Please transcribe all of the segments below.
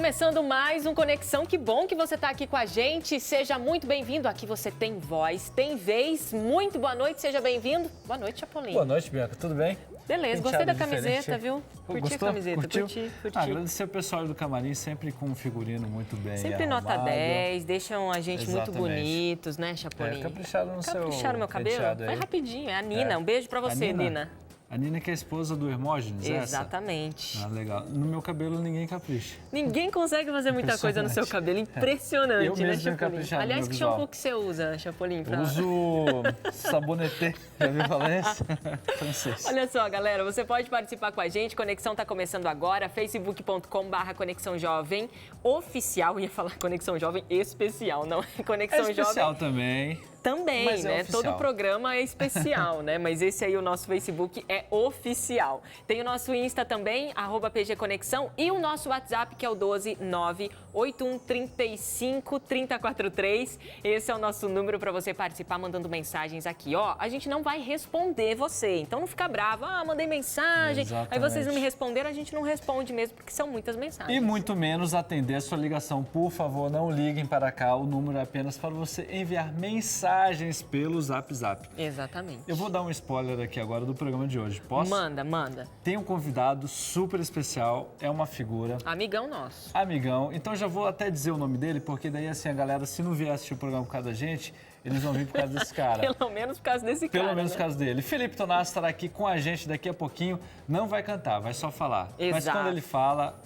começando mais um Conexão. Que bom que você está aqui com a gente. Seja muito bem-vindo. Aqui você tem voz, tem vez. Muito boa noite, seja bem-vindo. Boa noite, Chapolin. Boa noite, Bianca. Tudo bem? Beleza, gostei da camiseta, viu? Curti a camiseta, curti. Agradecer o pessoal do camarim, sempre com um figurino muito bem sempre arrumado. Nota 10, deixam a gente Exatamente. muito bonitos, né, Chapolin? Capricharam no seu Capricharam meu cabelo? Foi rapidinho, é a Nina. Um beijo pra você, Nina. A Nina que é a esposa do Hermógenes, Exatamente. Essa? Ah, legal. No meu cabelo ninguém capricha. Ninguém consegue fazer muita coisa no seu cabelo. Impressionante, eu né, Chapolin? Aliás, que shampoo que você usa, Chapolin? Eu uso sabonete. Já viu falar isso? Francês. Olha só, galera, você pode participar com a gente. Conexão está começando agora. facebook.com/Conexão Jovem Oficial. Eu ia falar Conexão Jovem Especial, não é Conexão Jovem. Especial também. Também, mas né? oficial. Todo programa é especial, né? Mas esse aí, o nosso Facebook, é oficial. Tem o nosso Insta também, @PGConexão, e o nosso WhatsApp, que é o 12981353043. Esse é o nosso número para você participar mandando mensagens aqui. Ó, a gente não vai responder você, então não fica bravo. Ah, mandei mensagem, Exatamente. aí vocês não me responderam, a gente não responde mesmo, porque são muitas mensagens. E muito menos atender a sua ligação. Por favor, não liguem para cá, o número é apenas para você enviar mensagens pelo Zap. Exatamente. Eu vou dar um spoiler aqui agora do programa de hoje. Posso? Manda. Tem um convidado super especial, é uma figura. Amigão nosso. Amigão. Então já vou até dizer o nome dele, porque daí assim a galera, se não vier assistir o programa por causa da gente, eles vão vir por causa desse cara. Pelo menos por causa desse cara. Pelo menos né? por causa dele. Felipe Tonassi estará aqui com a gente daqui a pouquinho. Não vai cantar, vai só falar. Exato. Mas quando ele fala,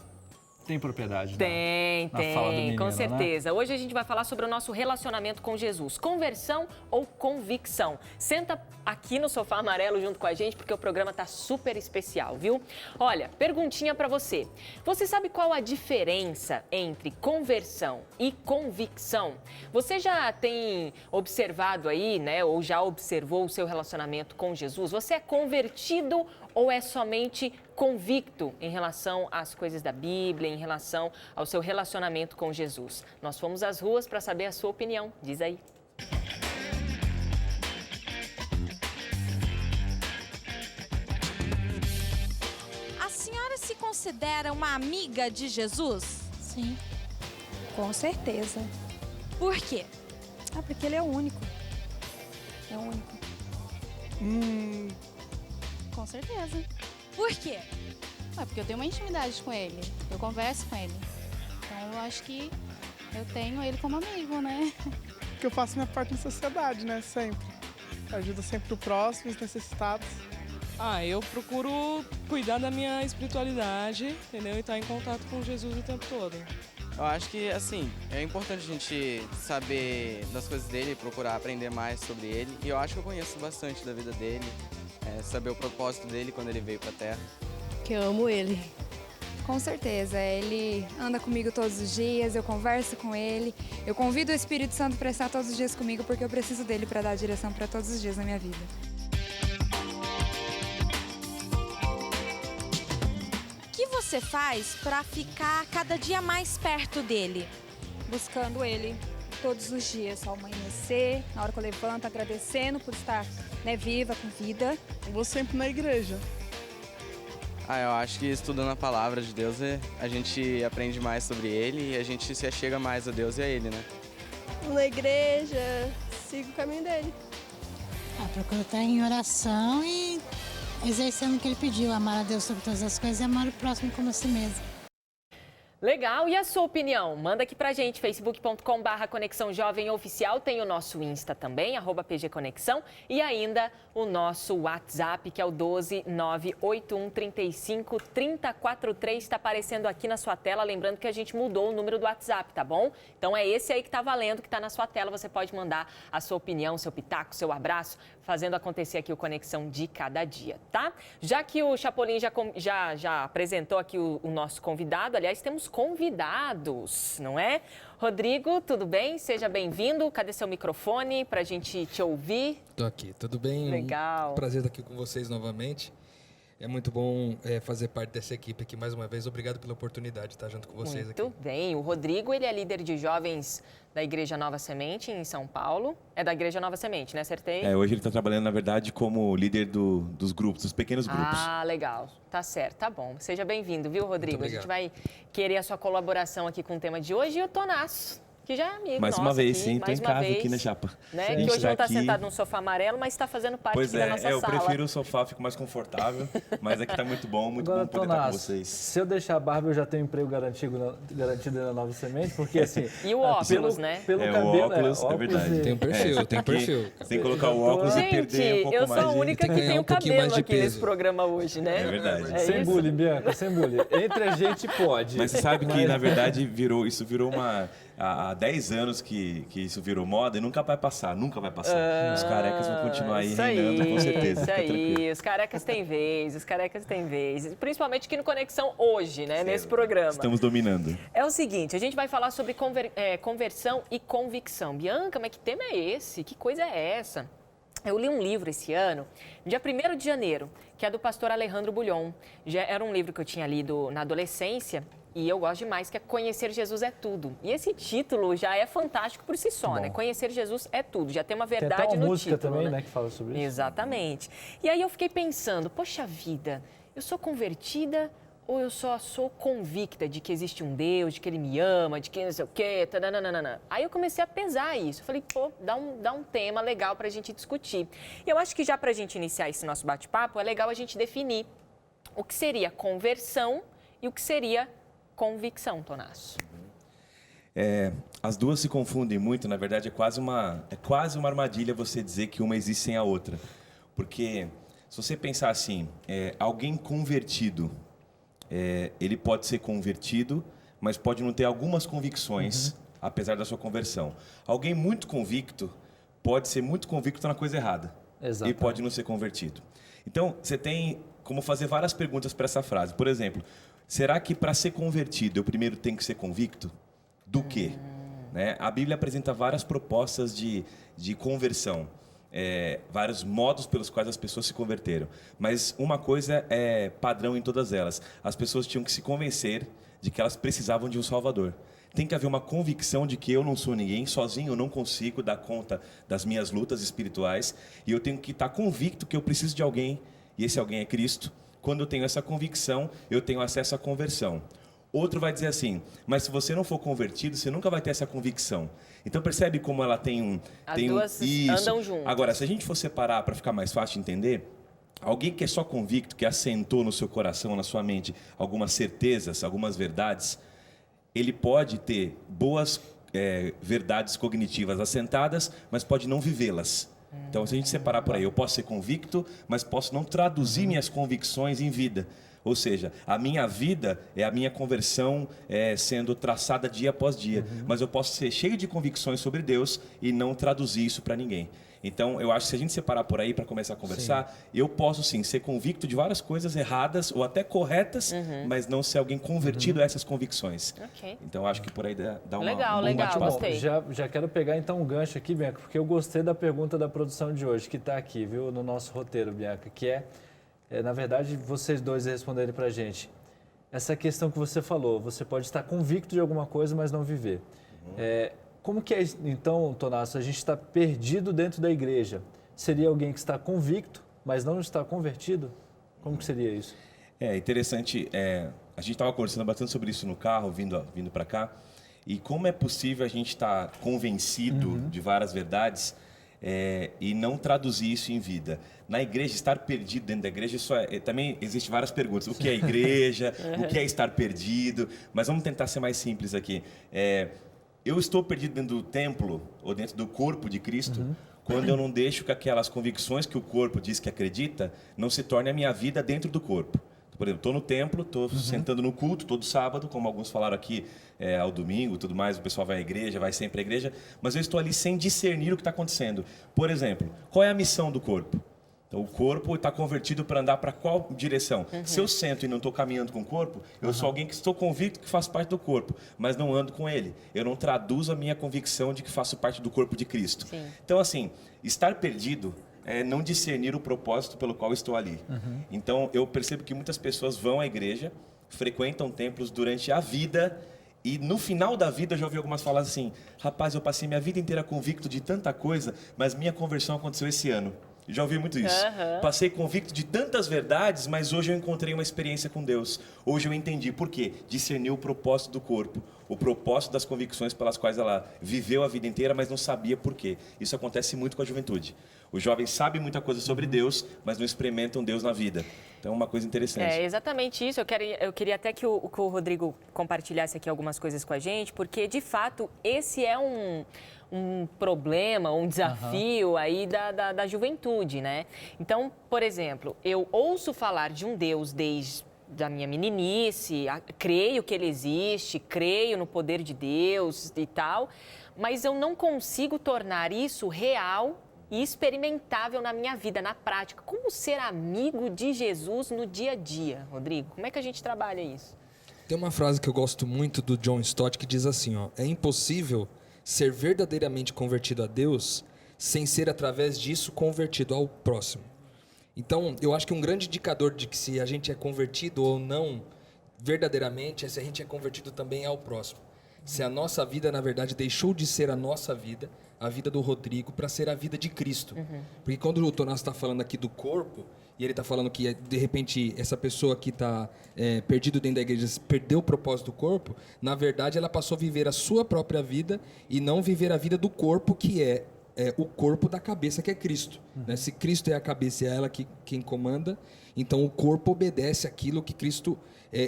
tem propriedade. Tem, na fala do menino, com certeza. Né? Hoje a gente vai falar sobre o nosso relacionamento com Jesus. Conversão ou convicção? Senta aqui no sofá amarelo junto com a gente, porque o programa tá super especial, viu? Olha, perguntinha pra você. Você sabe qual a diferença entre conversão e convicção? Você já tem observado aí, né, ou já observou o seu relacionamento com Jesus? Você é convertido ou é somente convicto em relação às coisas da Bíblia, em relação ao seu relacionamento com Jesus? Nós fomos às ruas para saber a sua opinião. Diz aí. A senhora se considera uma amiga de Jesus? Sim, com certeza. Por quê? Porque ele é o único. É o único. Com certeza. Por quê? Porque eu tenho uma intimidade com ele, eu converso com ele. Então eu acho que eu tenho ele como amigo, né? Porque eu faço minha parte na sociedade, né? Sempre. Ajudo sempre o próximo, os necessitados. Eu procuro cuidar da minha espiritualidade, entendeu? E estar em contato com Jesus o tempo todo. Eu acho que, assim, é importante a gente saber das coisas dele, procurar aprender mais sobre ele. E eu acho que eu conheço bastante da vida dele, saber o propósito dele quando ele veio pra Terra. Que eu amo ele. Com certeza, ele anda comigo todos os dias, eu converso com ele, eu convido o Espírito Santo para estar todos os dias comigo porque eu preciso dele para dar direção para todos os dias na minha vida. O que você faz para ficar cada dia mais perto dele? Buscando ele todos os dias, ao amanhecer, na hora que eu levanto, agradecendo por estar viva, com vida. Eu vou sempre na igreja. Eu acho que estudando a palavra de Deus, a gente aprende mais sobre ele e a gente se achega mais a Deus e a ele, né? Vou na igreja, sigo o caminho dele. Procuro estar em oração e exercendo o que ele pediu, amar a Deus sobre todas as coisas e amar o próximo como a si mesmo. Legal, e a sua opinião? Manda aqui pra gente, facebook.com/Conexão Jovem Oficial, tem o nosso Insta também, @PGConexão, e ainda o nosso WhatsApp, que é o 12981353043, está aparecendo aqui na sua tela, lembrando que a gente mudou o número do WhatsApp, tá bom? Então é esse aí que tá valendo, que tá na sua tela, você pode mandar a sua opinião, seu pitaco, seu abraço, fazendo acontecer aqui o Conexão de cada dia, tá? Já que o Chapolin já apresentou aqui o nosso convidado, aliás, temos convidados, não é? Rodrigo, tudo bem? Seja bem-vindo. Cadê seu microfone para a gente te ouvir? Tô aqui, tudo bem? Legal. Prazer estar aqui com vocês novamente. É muito bom fazer parte dessa equipe aqui mais uma vez. Obrigado pela oportunidade de estar junto com vocês aqui. Muito bem. O Rodrigo, ele é líder de jovens da Igreja Nova Semente, em São Paulo. É da Igreja Nova Semente, né? Acertei? Hoje ele está trabalhando, na verdade, como líder dos grupos, dos pequenos grupos. Ah, legal. Tá certo, tá bom. Seja bem-vindo, viu, Rodrigo? A gente vai querer a sua colaboração aqui com o tema de hoje. E o Tonasso, que já é amigo mais nosso uma vez, aqui, sim. Estou em casa aqui na chapa. Né? Que hoje não está sentado num sofá amarelo, mas está fazendo parte aqui da nossa sala. Eu prefiro o sofá, fico mais confortável. Mas aqui está muito bom poder estar com vocês. Se eu deixar a barba, eu já tenho emprego garantido na Nova Semente, porque assim... E o óculos, né? Pelo cabelo, o óculos, é verdade. Tem um perfil, tem um perfil. Sem colocar o óculos e perder um pouco mais. Eu sou a única que tem o cabelo aqui nesse programa hoje, né? É verdade. Sem bullying, Bianca, sem bullying. Entre a gente pode. Mas você sabe que, na verdade, isso virou uma... Há 10 anos que isso virou moda e nunca vai passar. Os carecas vão continuar aí reinando, com certeza. Isso aí, os carecas têm vez. Principalmente aqui no Conexão hoje, né, nesse programa. Estamos dominando. É o seguinte, a gente vai falar sobre conversão e convicção. Bianca, mas que tema é esse? Que coisa é essa? Eu li um livro esse ano, dia 1º de janeiro, que é do pastor Alejandro Bulhon. Já era um livro que eu tinha lido na adolescência. E eu gosto demais, que é Conhecer Jesus é Tudo. E esse título já é fantástico por si só, né? Conhecer Jesus é tudo, já tem uma verdade no título. Tem até uma música também, né, que fala sobre isso. Exatamente. E aí eu fiquei pensando, poxa vida, eu sou convertida ou eu só sou convicta de que existe um Deus, de que Ele me ama, de que não sei o quê, tananana. Aí eu comecei a pesar isso. Eu falei, dá um tema legal pra gente discutir. E eu acho que já pra gente iniciar esse nosso bate-papo, é legal a gente definir o que seria conversão e o que seria convicção, Tonasso. As duas se confundem muito, na verdade é quase uma armadilha você dizer que uma existe sem a outra. Porque se você pensar assim, alguém convertido, ele pode ser convertido, mas pode não ter algumas convicções, apesar da sua conversão. Alguém muito convicto pode ser muito convicto na coisa errada. Exatamente. E pode não ser convertido. Então, você tem como fazer várias perguntas para essa frase. Por exemplo, será que para ser convertido eu primeiro tenho que ser convicto? Do quê? Né? A Bíblia apresenta várias propostas de conversão, vários modos pelos quais as pessoas se converteram. Mas uma coisa é padrão em todas elas. As pessoas tinham que se convencer de que elas precisavam de um Salvador. Tem que haver uma convicção de que eu não sou ninguém, sozinho eu não consigo dar conta das minhas lutas espirituais. E eu tenho que estar convicto que eu preciso de alguém, e esse alguém é Cristo. Quando eu tenho essa convicção, eu tenho acesso à conversão. Outro vai dizer assim, mas se você não for convertido, você nunca vai ter essa convicção. Então percebe como ela tem As duas andam juntas. Agora, se a gente for separar para ficar mais fácil de entender, alguém que é só convicto, que assentou no seu coração, na sua mente, algumas certezas, algumas verdades, ele pode ter boas verdades cognitivas assentadas, mas pode não vivê-las. Então, se a gente separar por aí, eu posso ser convicto, mas posso não traduzir minhas convicções em vida. Ou seja, a minha vida é a minha conversão sendo traçada dia após dia. Mas eu posso ser cheio de convicções sobre Deus e não traduzir isso para ninguém. Então, eu acho que se a gente separar por aí para começar a conversar, eu posso sim ser convicto de várias coisas erradas ou até corretas, mas não ser alguém convertido a essas convicções. Okay. Então, acho que por aí dá uma... Legal, gostei. Já quero pegar então um gancho aqui, Bianca, porque eu gostei da pergunta da produção de hoje, que está aqui, viu, no nosso roteiro, Bianca, que na verdade, vocês dois responderem para a gente. Essa questão que você falou, você pode estar convicto de alguma coisa, mas não viver. Como que é, então, Tonasso, a gente está perdido dentro da igreja? Seria alguém que está convicto, mas não está convertido? Como que seria isso? É interessante, a gente estava conversando bastante sobre isso no carro, vindo para cá, e como é possível a gente estar convencido de várias verdades e não traduzir isso em vida. Na igreja, estar perdido dentro da igreja, isso também existem várias perguntas. O que é igreja? O que é estar perdido? Mas vamos tentar ser mais simples aqui. Eu estou perdido dentro do templo ou dentro do corpo de Cristo quando eu não deixo que aquelas convicções que o corpo diz que acredita não se tornem a minha vida dentro do corpo. Por exemplo, estou no templo, estou sentando no culto todo sábado, como alguns falaram aqui, ao domingo, tudo mais, o pessoal vai à igreja, vai sempre à igreja, mas eu estou ali sem discernir o que está acontecendo. Por exemplo, qual é a missão do corpo? Então, o corpo está convertido para andar para qual direção? Se eu sento e não estou caminhando com o corpo, eu sou alguém que estou convicto que faz parte do corpo, mas não ando com ele. Eu não traduzo a minha convicção de que faço parte do corpo de Cristo. Sim. Então, assim, estar perdido não discernir o propósito pelo qual estou ali. Então, eu percebo que muitas pessoas vão à igreja, frequentam templos durante a vida, e no final da vida eu já ouvi algumas falas assim: rapaz, eu passei minha vida inteira convicto de tanta coisa, mas minha conversão aconteceu esse ano. Já ouvi muito isso. Passei convicto de tantas verdades, mas hoje eu encontrei uma experiência com Deus. Hoje eu entendi por quê. Discerniu o propósito do corpo, o propósito das convicções pelas quais ela viveu a vida inteira, mas não sabia por quê. Isso acontece muito com a juventude. Os jovens sabem muita coisa sobre Deus, mas não experimentam Deus na vida. Então é uma coisa interessante. É exatamente isso. Eu queria até que o Rodrigo compartilhasse aqui algumas coisas com a gente, porque, de fato, esse é um problema, um desafio aí da juventude, né? Então, por exemplo, eu ouço falar de um Deus desde a minha meninice, creio que ele existe, creio no poder de Deus e tal, mas eu não consigo tornar isso real e experimentável na minha vida, na prática. Como ser amigo de Jesus no dia a dia, Rodrigo? Como é que a gente trabalha isso? Tem uma frase que eu gosto muito do John Stott que diz assim, ó: é impossível ser verdadeiramente convertido a Deus sem ser, através disso, convertido ao próximo. Então, eu acho que um grande indicador de que se a gente é convertido ou não verdadeiramente é se a gente é convertido também ao próximo. Se a nossa vida, na verdade, deixou de ser a nossa vida, a vida do Rodrigo, para ser a vida de Cristo. Porque quando o Tonás está falando aqui do corpo, e ele está falando que, de repente, essa pessoa que está perdida dentro da igreja perdeu o propósito do corpo, na verdade, ela passou a viver a sua própria vida e não viver a vida do corpo, que é o corpo da cabeça, que é Cristo. Né? Se Cristo é a cabeça e é ela quem comanda, então o corpo obedece aquilo que Cristo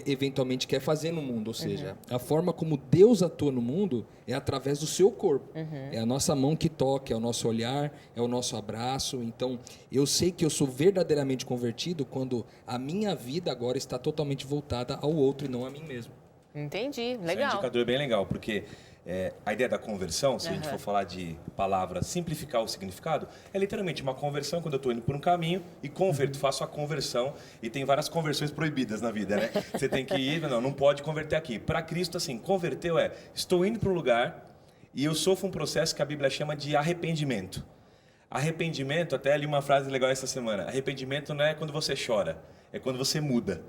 eventualmente quer fazer no mundo. Ou seja, a forma como Deus atua no mundo é através do seu corpo. É a nossa mão que toca, é o nosso olhar, é o nosso abraço. Então, eu sei que eu sou verdadeiramente convertido quando a minha vida agora está totalmente voltada ao outro e não a mim mesmo. Entendi, legal. Esse é um indicador bem legal, porque a ideia da conversão, se a gente for falar de palavra, simplificar o significado, é literalmente uma conversão quando eu estou indo por um caminho e converto, faço a conversão, e tem várias conversões proibidas na vida, né? Você tem que ir, não pode converter aqui. Para Cristo, assim, converteu estou indo para um lugar e eu sofro um processo que a Bíblia chama de arrependimento. Arrependimento, até ali uma frase legal essa semana, arrependimento não é quando você chora, é quando você muda.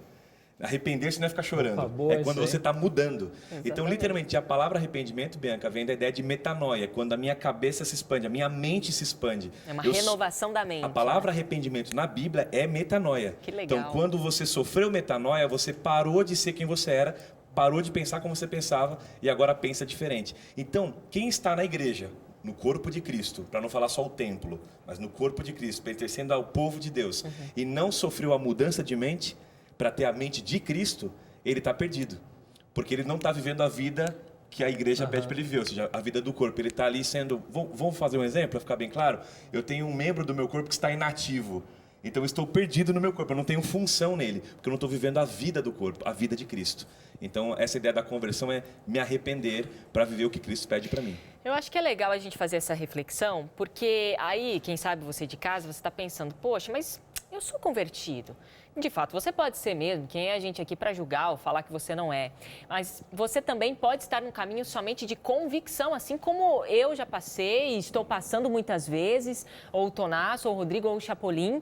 Arrepender-se não é ficar chorando, é quando você está mudando. Exatamente. Então, literalmente, a palavra arrependimento, Bianca, vem da ideia de metanoia, quando a minha cabeça se expande, a minha mente se expande. É uma renovação da mente. A palavra arrependimento na Bíblia é metanoia. Que legal. Então, quando você sofreu metanoia, você parou de ser quem você era, parou de pensar como você pensava e agora pensa diferente. Então, quem está na igreja, no corpo de Cristo, para não falar só o templo, mas no corpo de Cristo, pertencendo ao povo de Deus, e não sofreu a mudança de mente, para ter a mente de Cristo, ele está perdido. Porque ele não está vivendo a vida que a igreja pede para ele viver, ou seja, a vida do corpo. Ele está ali sendo... Vamos fazer um exemplo, para ficar bem claro? Eu tenho um membro do meu corpo que está inativo. Então eu estou perdido no meu corpo, eu não tenho função nele, porque eu não estou vivendo a vida do corpo, a vida de Cristo. Então essa ideia da conversão é me arrepender para viver o que Cristo pede para mim. Eu acho que é legal a gente fazer essa reflexão, porque aí, quem sabe você de casa, você está pensando, poxa, mas eu sou convertido. De fato, você pode ser mesmo, quem é a gente aqui para julgar ou falar que você não é. Mas você também pode estar num caminho somente de convicção, assim como eu já passei e estou passando muitas vezes, ou o Tonás, ou o Rodrigo, ou o Chapolin.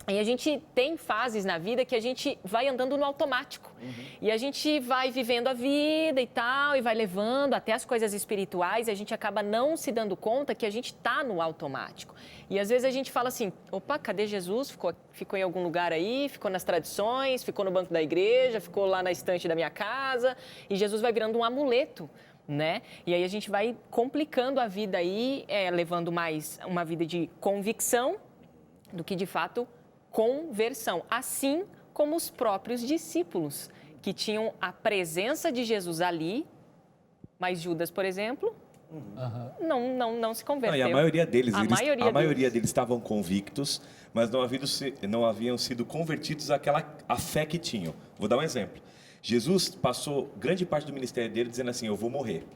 E a gente tem fases na vida que a gente vai andando no automático. E a gente vai vivendo a vida e tal, e vai levando até as coisas espirituais, e a gente acaba não se dando conta que a gente está no automático. E às vezes a gente fala assim, opa, cadê Jesus? Ficou em algum lugar aí, ficou nas tradições, ficou no banco da igreja, ficou lá na estante da minha casa, e Jesus vai virando um amuleto, né? E aí a gente vai complicando a vida aí, levando mais uma vida de convicção do que de fato conversão, assim como os próprios discípulos, que tinham a presença de Jesus ali, mas Judas, por exemplo, não se converteu. E a maioria deles, a maioria deles estavam convictos, mas não haviam sido convertidos à fé que tinham. Vou dar um exemplo. Jesus passou grande parte do ministério dele dizendo assim, eu vou morrer,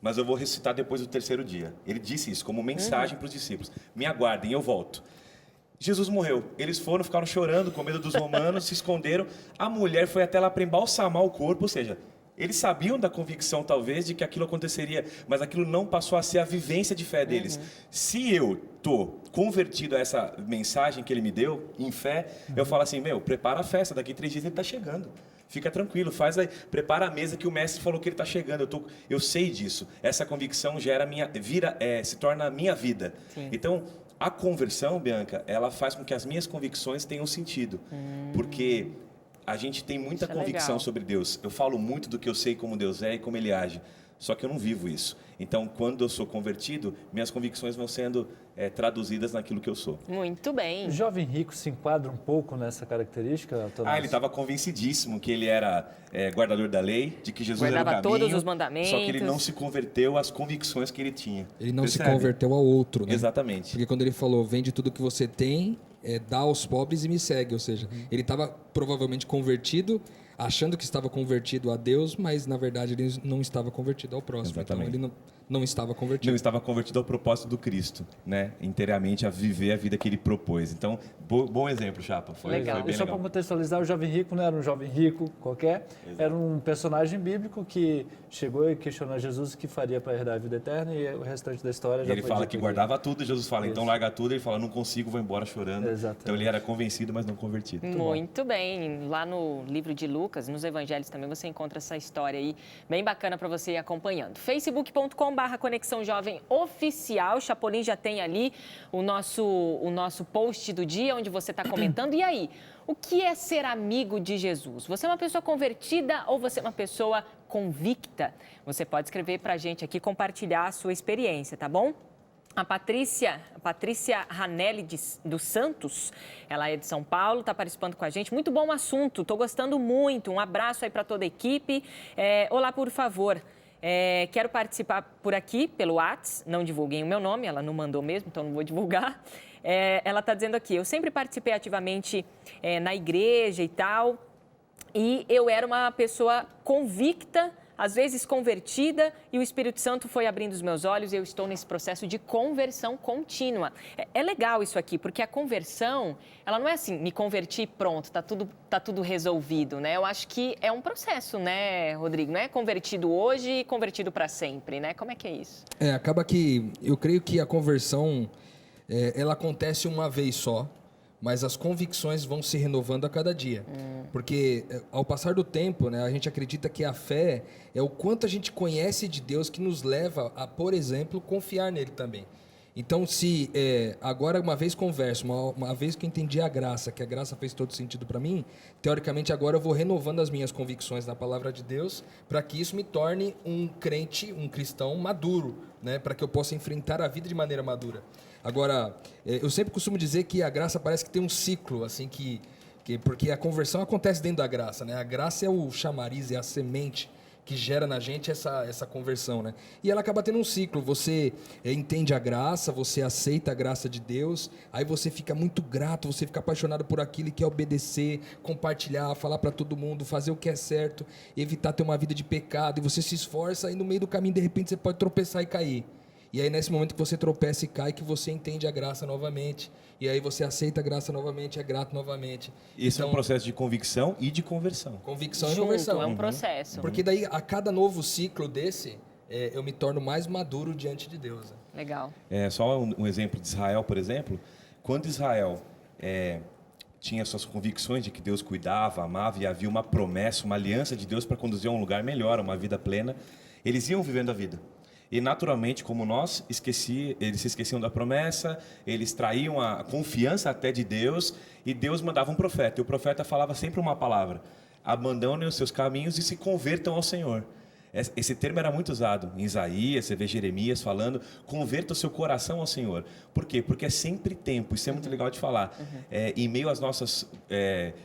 mas eu vou ressuscitar depois do terceiro dia. Ele disse isso como mensagem para os discípulos. Me aguardem, eu volto. Jesus morreu. Eles ficaram chorando com medo dos romanos, se esconderam. A mulher foi até lá para embalsamar o corpo, ou seja, Eles sabiam da convicção, talvez, de que aquilo aconteceria, mas aquilo não passou a ser a vivência de fé deles. Se eu estou convertido a essa mensagem que ele me deu, em fé, eu falo assim, prepara a festa, daqui 3 dias ele está chegando. Fica tranquilo, prepara a mesa que o mestre falou que ele está chegando. Eu sei disso. Essa convicção se torna a minha vida. Sim. Então, a conversão, Bianca, ela faz com que as minhas convicções tenham sentido. Porque a gente tem muita convicção sobre Deus. Eu falo muito do que eu sei como Deus é e como Ele age. Só que eu não vivo isso. Então, quando eu sou convertido, minhas convicções vão sendo traduzidas naquilo que eu sou. Muito bem. O jovem rico se enquadra um pouco nessa característica, Tomás? Ele estava convencidíssimo que ele era guardador da lei, de que Jesus guardava era o caminho. Todos os mandamentos. Só que ele não se converteu às convicções que ele tinha. Ele não se converteu ao outro, né? Exatamente. Porque quando ele falou, vende tudo que você tem, dá aos pobres e me segue. Ou seja, ele estava provavelmente convertido, achando que estava convertido a Deus, mas na verdade ele não estava convertido ao próximo. Exatamente. Então ele não estava convertido. Não estava convertido ao propósito do Cristo, né? Inteiramente a viver a vida que ele propôs. Então, bom exemplo, Chapa. Foi bem legal. E só para contextualizar, o jovem rico não era um jovem rico qualquer, era um personagem bíblico que chegou e questionou Jesus o que faria para herdar a vida eterna e o restante da história já ele fala que guardava tudo, Jesus fala, então larga tudo, ele fala, não consigo, vou embora chorando. Exatamente. Então ele era convencido, mas não convertido. Muito bem. Lá no livro de Lucas, nos evangelhos também, você encontra essa história aí, bem bacana para você ir acompanhando. facebook.com/Conexão Jovem Oficial. Chapolin já tem ali o nosso post do dia, onde você está comentando. E aí, o que é ser amigo de Jesus? Você é uma pessoa convertida ou você é uma pessoa convicta? Você pode escrever para a gente aqui, compartilhar a sua experiência, tá bom? A Patrícia Ranelli dos Santos, ela é de São Paulo, está participando com a gente. Muito bom assunto, estou gostando muito. Um abraço aí para toda a equipe. Olá, por favor. Quero participar por aqui, pelo WhatsApp, não divulguem o meu nome, ela não mandou mesmo, então não vou divulgar. Ela está dizendo aqui, eu sempre participei ativamente na igreja e tal, e eu era uma pessoa convicta, às vezes convertida, e o Espírito Santo foi abrindo os meus olhos e eu estou nesse processo de conversão contínua. É legal isso aqui, porque a conversão, ela não é assim, me converti e pronto, tá tudo resolvido, né? Eu acho que é um processo, né, Rodrigo? Não é convertido hoje e convertido para sempre, né? Como é que é isso? Acaba que, eu creio que a conversão, ela acontece uma vez só, mas as convicções vão se renovando a cada dia. Porque ao passar do tempo, né, a gente acredita que a fé é o quanto a gente conhece de Deus que nos leva a, por exemplo, confiar nele também. Então, se agora uma vez converso, uma vez que entendi a graça, que a graça fez todo sentido para mim, teoricamente agora eu vou renovando as minhas convicções na palavra de Deus para que isso me torne um crente, um cristão maduro, né, para que eu possa enfrentar a vida de maneira madura. Agora, eu sempre costumo dizer que a graça parece que tem um ciclo, assim, porque a conversão acontece dentro da graça, né? A graça é o chamariz, é a semente que gera na gente essa conversão, né? E ela acaba tendo um ciclo. Você entende a graça, você aceita a graça de Deus, aí você fica muito grato, você fica apaixonado por aquilo e quer obedecer, compartilhar, falar para todo mundo, fazer o que é certo, evitar ter uma vida de pecado, e você se esforça e no meio do caminho, de repente, você pode tropeçar e cair. E aí, nesse momento que você tropeça e cai, que você entende a graça novamente. E aí você aceita a graça novamente, é grato novamente. Esse é um processo de convicção e de conversão. Convicção e conversão. É um processo. Porque daí, a cada novo ciclo desse, eu me torno mais maduro diante de Deus. Legal. Só um exemplo de Israel, por exemplo. Quando Israel tinha suas convicções de que Deus cuidava, amava e havia uma promessa, uma aliança de Deus para conduzir a um lugar melhor, uma vida plena, eles iam vivendo a vida. E naturalmente, como nós, eles se esqueciam da promessa, eles traíam a confiança até de Deus, e Deus mandava um profeta. E o profeta falava sempre uma palavra: abandonem os seus caminhos e se convertam ao Senhor. Esse termo era muito usado em Isaías, você vê Jeremias falando, converta o seu coração ao Senhor. Por quê? Porque é sempre tempo, isso é muito legal de falar. Em meio às nossas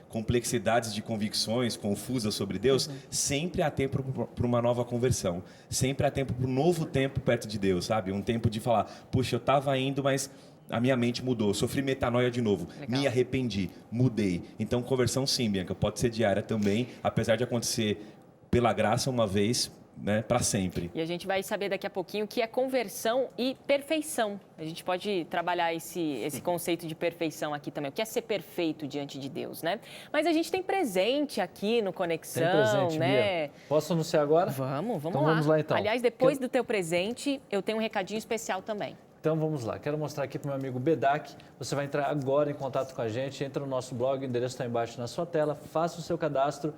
complexidades de convicções confusas sobre Deus, sempre há tempo para uma nova conversão. Sempre há tempo para um novo tempo perto de Deus, sabe? Um tempo de falar, puxa, eu estava indo, mas a minha mente mudou, sofri metanoia de novo, me arrependi, mudei. Então, conversão sim, Bianca, pode ser diária também, apesar de acontecer pela graça uma vez, né, para sempre. E a gente vai saber daqui a pouquinho o que é conversão e perfeição. A gente pode trabalhar esse conceito de perfeição aqui também. O que é ser perfeito diante de Deus, né? Mas a gente tem presente aqui no Conexão, tem presente, né? Bia. Posso anunciar agora? Vamos então lá. Vamos lá então. Aliás, depois do teu presente, eu tenho um recadinho especial também. Então vamos lá, quero mostrar aqui para o meu amigo Bedak. Você vai entrar agora em contato com a gente, entra no nosso blog, o endereço está embaixo na sua tela, faça o seu cadastro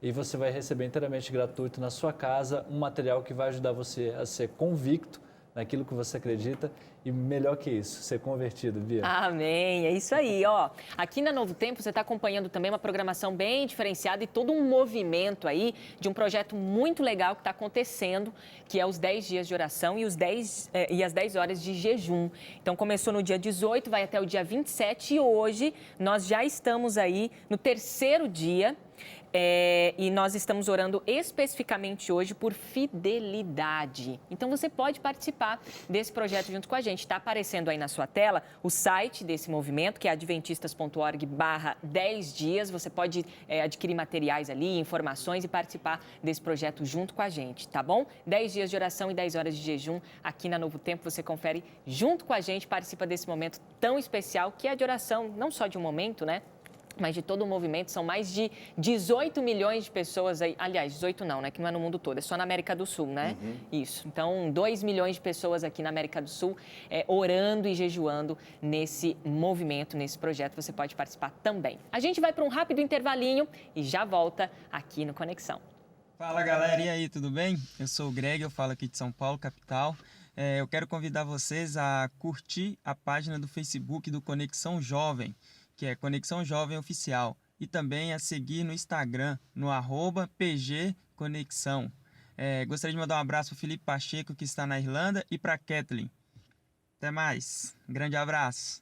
e você vai receber inteiramente gratuito na sua casa um material que vai ajudar você a ser convicto naquilo que você acredita e melhor que isso, ser convertido, Bia. Amém, é isso aí, ó. Aqui na Novo Tempo você está acompanhando também uma programação bem diferenciada e todo um movimento aí de um projeto muito legal que está acontecendo, que é os 10 dias de oração e as 10 horas de jejum. Então começou no dia 18, vai até o dia 27 e hoje nós já estamos aí no terceiro dia. E nós estamos orando especificamente hoje por fidelidade. Então você pode participar desse projeto junto com a gente. Está aparecendo aí na sua tela o site desse movimento, que é adventistas.org/10 dias. Você pode adquirir materiais ali, informações e participar desse projeto junto com a gente, tá bom? 10 dias de oração e 10 horas de jejum aqui na Novo Tempo. Você confere junto com a gente, participa desse momento tão especial que é de oração, não só de um momento, né? Mas de todo o movimento, são mais de 18 milhões de pessoas aí. Aliás, 18 não, né? Que não é no mundo todo, é só na América do Sul, né? Isso. Então, 2 milhões de pessoas aqui na América do Sul orando e jejuando nesse movimento, nesse projeto. Você pode participar também. A gente vai para um rápido intervalinho e já volta aqui no Conexão. Fala, galera. E aí, tudo bem? Eu sou o Greg, eu falo aqui de São Paulo, capital. Eu quero convidar vocês a curtir a página do Facebook do Conexão Jovem, que é Conexão Jovem Oficial, e também a seguir no Instagram, no @PGConexão. Gostaria de mandar um abraço para o Felipe Pacheco, que está na Irlanda, e para a Kathleen. Até mais. Um grande abraço.